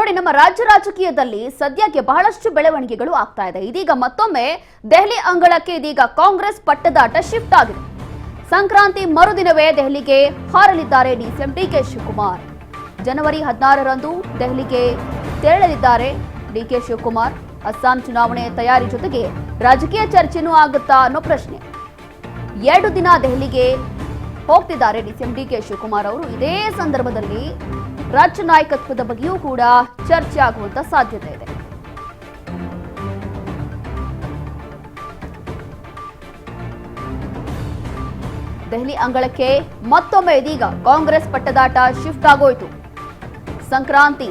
ನೋಡಿ, ನಮ್ಮ ರಾಜ್ಯ ರಾಜಕೀಯದಲ್ಲಿ ಸದ್ಯಕ್ಕೆ ಬಹಳಷ್ಟು ಬೆಳವಣಿಗೆಗಳು ಆಗ್ತಾ ಇದೆ. ಇದೀಗ ಮತ್ತೊಮ್ಮೆ ದೆಹಲಿ ಅಂಗಳಕ್ಕೆ ಇದೀಗ ಕಾಂಗ್ರೆಸ್ ಪಟ್ಟದಾಟ ಶಿಫ್ಟ್ ಆಗಿದೆ. ಸಂಕ್ರಾಂತಿ ಮರುದಿನವೇ ದೆಹಲಿಗೆ ಹಾರಲಿದ್ದಾರೆ ಡಿಸಿಎಂ ಡಿಕೆ ಶಿವಕುಮಾರ್. ಜನವರಿ 16ರಂದು ದೆಹಲಿಗೆ ತೆರಳಲಿದ್ದಾರೆ ಡಿಕೆ ಶಿವಕುಮಾರ್. ಅಸ್ಸಾಂ ಚುನಾವಣೆ ತಯಾರಿ ಜೊತೆಗೆ ರಾಜಕೀಯ ಚರ್ಚೆನೂ ಆಗುತ್ತಾ ಅನ್ನೋ ಪ್ರಶ್ನೆ. 2 ದಿನ ದೆಹಲಿಗೆ ಹೋಗ್ತಿದ್ದಾರೆ ಡಿಸಿಎಂ ಡಿಕೆ ಶಿವಕುಮಾರ್ ಅವರು. ಇದೇ ಸಂದರ್ಭದಲ್ಲಿ ರಾಜ್ಯ ನಾಯಕತ್ವದ ಬಗ್ಗೆಯೂ ಕೂಡ ಚರ್ಚೆ ಆಗುವಂತ ಸಾಧ್ಯತೆ ಇದೆ. ದೆಹಲಿ ಅಂಗಳಕ್ಕೆ ಮತ್ತೊಮ್ಮೆ ಇದೀಗ ಕಾಂಗ್ರೆಸ್ ಪಟ್ಟದಾಟ ಶಿಫ್ಟ್ ಆಗೋಯ್ತು. ಸಂಕ್ರಾಂತಿ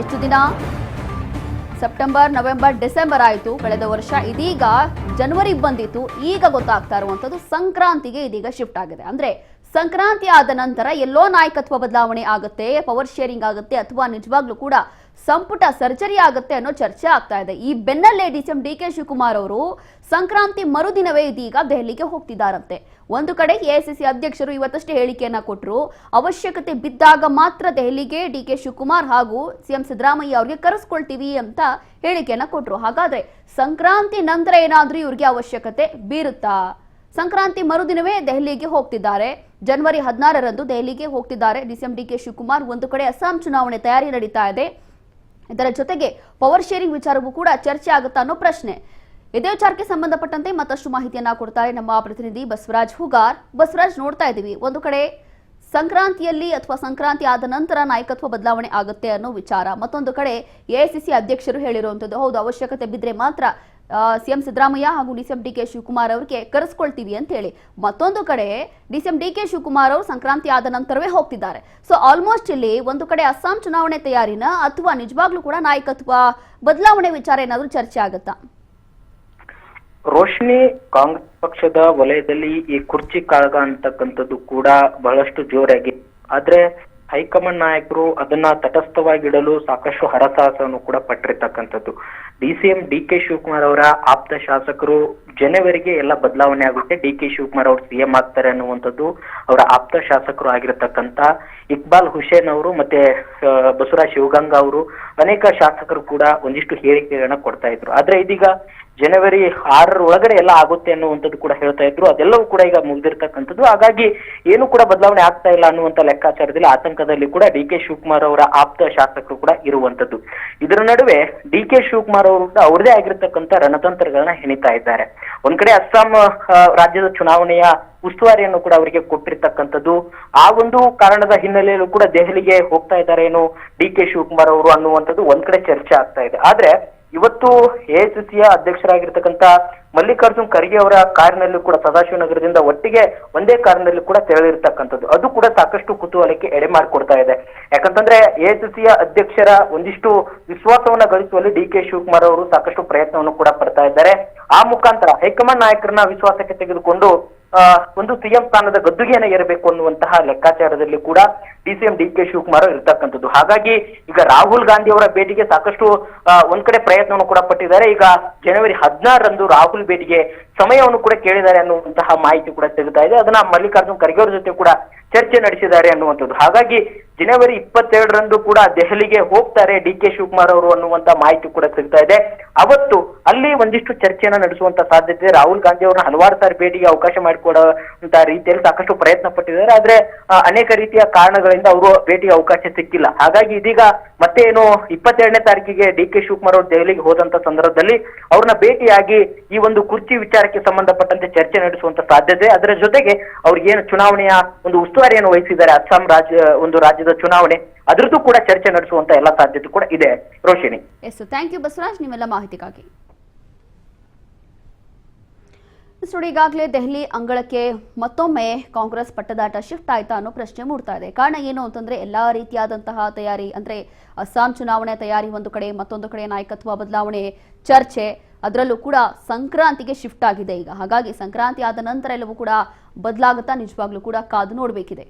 ಎಷ್ಟು ದಿನ? ಸೆಪ್ಟೆಂಬರ್, ನವೆಂಬರ್, ಡಿಸೆಂಬರ್ ಆಯಿತು ಕಳೆದ ವರ್ಷ. ಇದೀಗ ಜನವರಿ ಬಂದಿತ್ತು. ಈಗ ಗೊತ್ತಾಗ್ತಾ ಇರುವಂತದ್ದು ಸಂಕ್ರಾಂತಿಗೆ ಇದೀಗ ಶಿಫ್ಟ್ ಆಗಿದೆ. ಅಂದ್ರೆ ಸಂಕ್ರಾಂತಿ ಆದ ನಂತರ ಎಲ್ಲೋ ನಾಯಕತ್ವ ಬದಲಾವಣೆ ಆಗುತ್ತೆ, ಪವರ್ ಶೇರಿಂಗ್ ಆಗುತ್ತೆ, ಅಥವಾ ನಿಜವಾಗ್ಲೂ ಕೂಡ ಸಂಪುಟ ಸರ್ಜರಿ ಆಗುತ್ತೆ ಅನ್ನೋ ಚರ್ಚೆ ಆಗ್ತಾ ಇದೆ. ಈ ಬೆನ್ನಲ್ಲೇ ಡಿಸಿಎಂ ಡಿಕೆ ಶಿವಕುಮಾರ್ ಅವರು ಸಂಕ್ರಾಂತಿ ಮರುದಿನವೇ ಇದೀಗ ದೆಹಲಿಗೆ ಹೋಗ್ತಿದ್ದಾರಂತೆ. ಒಂದು ಕಡೆ ಎಐಸಿಸಿ ಅಧ್ಯಕ್ಷರು ಇವತ್ತಷ್ಟೇ ಹೇಳಿಕೆಯನ್ನ ಕೊಟ್ಟರು. ಅವಶ್ಯಕತೆ ಬಿದ್ದಾಗ ಮಾತ್ರ ದೆಹಲಿಗೆ ಡಿಕೆ ಶಿವಕುಮಾರ್ ಹಾಗೂ ಸಿಎಂ ಸಿದ್ದರಾಮಯ್ಯ ಅವರಿಗೆ ಕರೆಸ್ಕೊಳ್ತೀವಿ ಅಂತ ಹೇಳಿಕೆಯನ್ನ ಕೊಟ್ಟರು. ಹಾಗಾದ್ರೆ ಸಂಕ್ರಾಂತಿ ನಂತರ ಏನಾದ್ರೂ ಇವ್ರಿಗೆ ಅವಶ್ಯಕತೆ ಬೀರುತ್ತಾ? ಸಂಕ್ರಾಂತಿ ಮರುದಿನವೇ ದೆಹಲಿಗೆ ಹೋಗ್ತಿದ್ದಾರೆ. ಜನವರಿ 16ರಂದು ದೆಹಲಿಗೆ ಹೋಗ್ತಿದ್ದಾರೆ ಡಿಸಿಎಂ ಡಿಕೆ ಶಿವಕುಮಾರ್. ಒಂದು ಕಡೆ ಅಸ್ಸಾಂ ಚುನಾವಣೆ ತಯಾರಿ ನಡೀತಾ ಇದೆ. ಇದರ ಜೊತೆಗೆ ಪವರ್ ಶೇರಿಂಗ್ ವಿಚಾರವೂ ಕೂಡ ಚರ್ಚೆ ಆಗುತ್ತಾ ಅನ್ನೋ ಪ್ರಶ್ನೆ. ಇದೇ ವಿಚಾರಕ್ಕೆ ಸಂಬಂಧಪಟ್ಟಂತೆ ಮತ್ತಷ್ಟು ಮಾಹಿತಿಯನ್ನ ಕೊಡ್ತಾರೆ ನಮ್ಮ ಪ್ರತಿನಿಧಿ ಬಸವರಾಜ್ ಹುಗಾರ್. ಬಸವರಾಜ್, ನೋಡ್ತಾ ಇದ್ದೀವಿ ಒಂದು ಕಡೆ ಸಂಕ್ರಾಂತಿಯಲ್ಲಿ ಅಥವಾ ಸಂಕ್ರಾಂತಿ ಆದ ನಂತರ ನಾಯಕತ್ವ ಬದಲಾವಣೆ ಆಗುತ್ತೆ ಅನ್ನೋ ವಿಚಾರ, ಮತ್ತೊಂದು ಕಡೆ ಎಐಸಿಸಿ ಅಧ್ಯಕ್ಷರು ಹೇಳಿರುವಂತದ್ದು ಹೌದು, ಅವಶ್ಯಕತೆ ಬಿದ್ದರೆ ಮಾತ್ರ ಸಿಎಂ ಸಿದ್ದರಾಮಯ್ಯ ಹಾಗೂ ಡಿಸಿಎಂ ಡಿಕೆ ಶಿವಕುಮಾರ್ ಅವರಿಗೆ ಕರೆಸ್ಕೊಳ್ತೀವಿ ಅಂತ ಹೇಳಿ. ಮತ್ತೊಂದು ಕಡೆ ಡಿಸಿಎಂ ಡಿಕೆ ಶಿವಕುಮಾರ್ ಅವರು ಸಂಕ್ರಾಂತಿ ಆದ ನಂತರವೇ ಹೋಗ್ತಿದ್ದಾರೆ. ಸೊ ಆಲ್ಮೋಸ್ಟ್ ಇಲ್ಲಿ ಒಂದು ಕಡೆ ಅಸ್ಸಾಂ ಚುನಾವಣೆ ತಯಾರಿನ ಅಥವಾ ನಿಜವಾಗ್ಲೂ ಕೂಡ ನಾಯಕತ್ವ ಬದಲಾವಣೆ ವಿಚಾರ ಏನಾದ್ರೂ ಚರ್ಚೆ ಆಗುತ್ತಾ? ರೋಶಿನಿ, ಕಾಂಗ್ರೆಸ್ ಪಕ್ಷದ ವಲಯದಲ್ಲಿ ಈ ಕುರ್ಚಿ ಕಾಳಗ ಅಂತಕ್ಕಂಥದ್ದು ಕೂಡ ಬಹಳಷ್ಟು ಜೋರಾಗಿ, ಆದ್ರೆ ಹೈಕಮಾಂಡ್ ನಾಯಕರು ಅದನ್ನ ತಟಸ್ಥವಾಗಿಡಲು ಸಾಕಷ್ಟು ಹರಸಾಹಸವನ್ನು ಕೂಡ ಪಟ್ಟಿರ್ತಕ್ಕಂಥದ್ದು. ಡಿಸಿಎಂ ಡಿಕೆ ಶಿವಕುಮಾರ್ ಅವರ ಆಪ್ತ ಶಾಸಕರು ಜನವರಿಗೆ ಎಲ್ಲ ಬದಲಾವಣೆ ಆಗುತ್ತೆ, ಡಿಕೆ ಶಿವಕುಮಾರ್ ಅವರು ಸಿಎಂ ಆಗ್ತಾರೆ ಅನ್ನುವಂಥದ್ದು ಅವರ ಆಪ್ತ ಶಾಸಕರು ಆಗಿರತಕ್ಕಂತ ಇಕ್ಬಾಲ್ ಹುಸೇನ್ ಅವರು ಮತ್ತೆ ಬಸವರಾಜ್ ಶಿವಗಂಗಾ ಅವರು ಅನೇಕ ಶಾಸಕರು ಕೂಡ ಒಂದಿಷ್ಟು ಹೇಳಿಕೆಗಳನ್ನ ಕೊಡ್ತಾ ಇದ್ರು. ಆದ್ರೆ ಇದೀಗ ಜನವರಿ 6ರ ಒಳಗಡೆ ಎಲ್ಲ ಆಗುತ್ತೆ ಅನ್ನುವಂಥದ್ದು ಕೂಡ ಹೇಳ್ತಾ ಇದ್ರು. ಅದೆಲ್ಲವೂ ಕೂಡ ಈಗ ಮುಗಿದಿರ್ತಕ್ಕಂಥದ್ದು. ಹಾಗಾಗಿ ಏನು ಕೂಡ ಬದಲಾವಣೆ ಆಗ್ತಾ ಇಲ್ಲ ಅನ್ನುವಂಥ ಲೆಕ್ಕಾಚಾರದಲ್ಲಿ ಆತಂಕದಲ್ಲಿ ಕೂಡ ಡಿಕೆ ಶಿವಕುಮಾರ್ ಅವರ ಆಪ್ತ ಶಾಸಕರು ಕೂಡ ಇರುವಂತದ್ದು. ಇದರ ನಡುವೆ ಡಿಕೆ ಶಿವಕುಮಾರ್ ಅವರು ಕೂಡ ಅವರದೇ ಆಗಿರ್ತಕ್ಕಂಥ ರಣತಂತ್ರಗಳನ್ನ ಹೆಣಿತಾ ಇದ್ದಾರೆ. ಒಂದ್ ಕಡೆ ಅಸ್ಸಾಂ ರಾಜ್ಯದ ಚುನಾವಣೆಯ ಉಸ್ತುವಾರಿಯನ್ನು ಕೂಡ ಅವರಿಗೆ ಕೊಟ್ಟಿರ್ತಕ್ಕಂಥದ್ದು. ಆ ಒಂದು ಕಾರಣದ ಹಿನ್ನೆಲೆಯಲ್ಲೂ ಕೂಡ ದೆಹಲಿಗೆ ಹೋಗ್ತಾ ಇದ್ದಾರೆ ಏನು ಡಿಕೆ ಶಿವಕುಮಾರ್ ಅವರು ಅನ್ನುವಂಥದ್ದು ಒಂದ್ ಕಡೆ ಚರ್ಚೆ ಆಗ್ತಾ ಇದೆ. ಆದ್ರೆ ಇವತ್ತು ಎಐಸಿಸಿಯ ಅಧ್ಯಕ್ಷರಾಗಿರ್ತಕ್ಕಂಥ ಮಲ್ಲಿಕಾರ್ಜುನ್ ಖರ್ಗೆ ಅವರ ಕಾರಿನಲ್ಲೂ ಕೂಡ ಸದಾಶಿವನಗರದಿಂದ ಒಟ್ಟಿಗೆ ಒಂದೇ ಕಾರಿನಲ್ಲಿ ಕೂಡ ತೆರಳಿರ್ತಕ್ಕಂಥದ್ದು ಅದು ಕೂಡ ಸಾಕಷ್ಟು ಕುತೂಹಲಕ್ಕೆ ಎಡೆ ಮಾಡಿಕೊಡ್ತಾ ಇದೆ. ಯಾಕಂತಂದ್ರೆ ಎಐಸಿಸಿಯ ಅಧ್ಯಕ್ಷರ ಒಂದಿಷ್ಟು ವಿಶ್ವಾಸವನ್ನ ಗಳಿಸುವಲ್ಲಿ ಡಿಕೆ ಶಿವಕುಮಾರ್ ಅವರು ಸಾಕಷ್ಟು ಪ್ರಯತ್ನವನ್ನು ಕೂಡ ಪಡ್ತಾ ಇದ್ದಾರೆ. ಆ ಮುಖಾಂತರ ಹೈಕಮಾಂಡ್ ನಾಯಕರನ್ನ ವಿಶ್ವಾಸಕ್ಕೆ ತೆಗೆದುಕೊಂಡು ಒಂದು ಸಿಎಂ ಸ್ಥಾನದ ಗದ್ದುಗೆಯನ್ನು ಏರಬೇಕು ಅನ್ನುವಂತಹ ಲೆಕ್ಕಾಚಾರದಲ್ಲಿ ಕೂಡ ಡಿಸಿಎಂ ಡಿಕೆ ಶಿವಕುಮಾರ್ ಇರ್ತಕ್ಕಂಥದ್ದು. ಹಾಗಾಗಿ ಈಗ ರಾಹುಲ್ ಗಾಂಧಿ ಅವರ ಭೇಟಿಗೆ ಸಾಕಷ್ಟು ಒಂದ್ ಕಡೆ ಪ್ರಯತ್ನವನ್ನು ಕೂಡ ಪಟ್ಟಿದ್ದಾರೆ. ಈಗ ಜನವರಿ 16ರಂದು ರಾಹುಲ್ ಭೇಟಿಗೆ ಸಮಯವನ್ನು ಕೂಡ ಕೇಳಿದ್ದಾರೆ ಅನ್ನುವಂತಹ ಮಾಹಿತಿ ಕೂಡ ಸಿಗ್ತಾ ಇದೆ. ಅದನ್ನ ಮಲ್ಲಿಕಾರ್ಜುನ್ ಖರ್ಗೆ ಅವರ ಜೊತೆ ಕೂಡ ಚರ್ಚೆ ನಡೆಸಿದ್ದಾರೆ ಅನ್ನುವಂಥದ್ದು. ಹಾಗಾಗಿ ಜನವರಿ 22ರಂದು ಕೂಡ ದೆಹಲಿಗೆ ಹೋಗ್ತಾರೆ ಡಿಕೆ ಶಿವಕುಮಾರ್ ಅವರು ಅನ್ನುವಂತ ಮಾಹಿತಿ ಕೂಡ ಸಿಗ್ತಾ ಇದೆ. ಅವತ್ತು ಅಲ್ಲಿ ಒಂದಿಷ್ಟು ಚರ್ಚೆಯನ್ನ ನಡೆಸುವಂತ ಸಾಧ್ಯತೆ. ರಾಹುಲ್ ಗಾಂಧಿ ಅವರನ್ನ ಹಲವಾರು ಸಾರಿ ಭೇಟಿಗೆ ಅವಕಾಶ ಮಾಡಿಕೊಡುವಂತ ರೀತಿಯಲ್ಲಿ ಸಾಕಷ್ಟು ಪ್ರಯತ್ನ ಪಟ್ಟಿದ್ದಾರೆ. ಆದ್ರೆ ಅನೇಕ ರೀತಿಯ ಕಾರಣಗಳಿಂದ ಅವರು ಭೇಟಿಗೆ ಅವಕಾಶ ಸಿಕ್ಕಿಲ್ಲ. ಹಾಗಾಗಿ ಇದೀಗ ಮತ್ತೆ ಏನು 22ನೇ ತಾರೀಕಿಗೆ ಡಿಕೆ ಶಿವಕುಮಾರ್ ಅವರು ದೆಹಲಿಗೆ ಹೋದಂತ ಸಂದರ್ಭದಲ್ಲಿ ಅವ್ರನ್ನ ಭೇಟಿಯಾಗಿ ಈ ಒಂದು ಕುರ್ಚಿ ವಿಚಾರಕ್ಕೆ ಸಂಬಂಧಪಟ್ಟಂತೆ ಚರ್ಚೆ ನಡೆಸುವಂತ ಸಾಧ್ಯತೆ. ಅದರ ಜೊತೆಗೆ ಅವ್ರಿಗೆ ಏನು ಚುನಾವಣೆಯ ಒಂದು ಉಸ್ತುವಾರಿಯನ್ನು ವಹಿಸಿದ್ದಾರೆ ಅಸ್ಸಾಂ ರಾಜ್ಯದ ಚುನಾವಣೆ, ಅದರದ್ದು ಕೂಡ ಚರ್ಚೆ ನಡೆಸುವಂತ ಎಲ್ಲ ಸಾಧ್ಯತೆ ಕೂಡ ಇದೆ. ರೋಶಿನಿ, ಥ್ಯಾಂಕ್ ಯು ಬಸವರಾಜ್ ನಿಮ್ಮೆಲ್ಲ ಮಾಹಿತಿಗಾಗಿ. ಈಗಾಗಲೇ ದೆಹಲಿ ಅಂಗಳಕ್ಕೆ ಮತ್ತೊಮ್ಮೆ ಕಾಂಗ್ರೆಸ್ ಪಟ್ಟದಾಟ ಶಿಫ್ಟ್ ಆಯ್ತಾ ಅನ್ನೋ ಪ್ರಶ್ನೆ ಮೂಡ್ತಾ ಇದೆ. ಕಾರಣ ಏನು ಅಂತಂದ್ರೆ ಎಲ್ಲಾ ರೀತಿಯಾದಂತಹ ತಯಾರಿ, ಅಂದ್ರೆ ಅಸ್ಸಾಂ ಚುನಾವಣೆ ತಯಾರಿ ಒಂದು ಕಡೆ, ಮತ್ತೊಂದು ಕಡೆ ನಾಯಕತ್ವ ಬದಲಾವಣೆ ಚರ್ಚೆ, ಅದರಲ್ಲೂ ಕೂಡ ಸಂಕ್ರಾಂತಿಗೆ ಶಿಫ್ಟ್ ಆಗಿದೆ ಈಗ. ಹಾಗಾಗಿ ಸಂಕ್ರಾಂತಿ ಆದ ನಂತರ ಎಲ್ಲವೂ ಕೂಡ ಬದಲಾಗುತ್ತಾ ನಿಜವಾಗ್ಲೂ ಕೂಡ ಕಾದು ನೋಡಬೇಕಿದೆ.